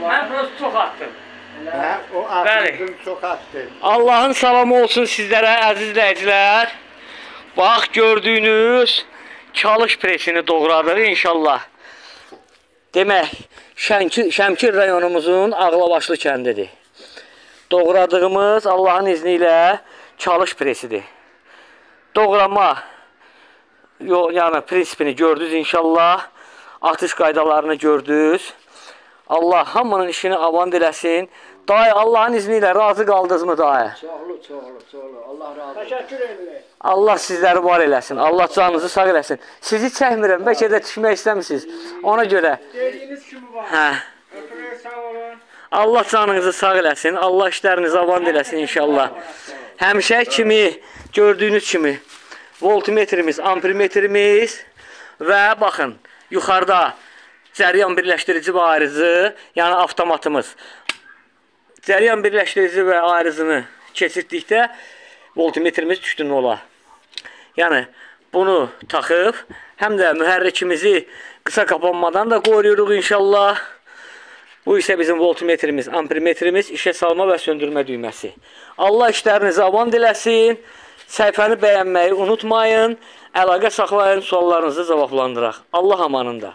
Mən biraz çox attım. Hə, o atdın, çox atdın. Allahın salamı olsun sizlərə, əziz izləyicilər. Bax, gördüyünüz çalış presini doğradıq inşallah. Demək, Şəmkir rayonumuzun Ağlabaşlı kəndidir. Doğradığımız Allahın izni ilə çalış presidir. Doğrama, yəni prinsipini gördünüz inşallah. Atış qaydalarını gördünüz. Allah hamının işini avand eləsin. Dayı, Allahın izni ilə razı qaldınız mı dayı? Çoxlu. Allah razı olsun. Təşəkkür edirəm. Allah sizləri var eləsin. Allah canınızı sağ eləsin. Sizi çəkmirəm. Bəlkə də düşmək istəmirsiniz. Ona görə. Dediyiniz kimi var. Hə. Öpürük, sağ olun. Allah canınızı sağ eləsin. Allah işlərinizi avand eləsin inşallah. Həmişə kimi, gördüyünüz kimi voltmetrimiz, ampermetrimiz və baxın, yuxarıda cəryan birləşdirici və ayrıcı, yəni avtomatımız. Cəryan birləşdirici və ayrıcını keçirdikdə voltmetrimiz düşdü nola. Yəni, bunu taxıb, həm də mühərrikimizi qısa qapanmadan da qoruyuruq inşallah. Bu isə bizim voltmetrimiz, ampermetrimiz, işə salma və söndürmə düyməsi. Allah işlərinizi avand eləsin. Səhifəni bəyənməyi unutmayın. Əlaqə saxlayın, suallarınızı cavablandıraq. Allah amanında.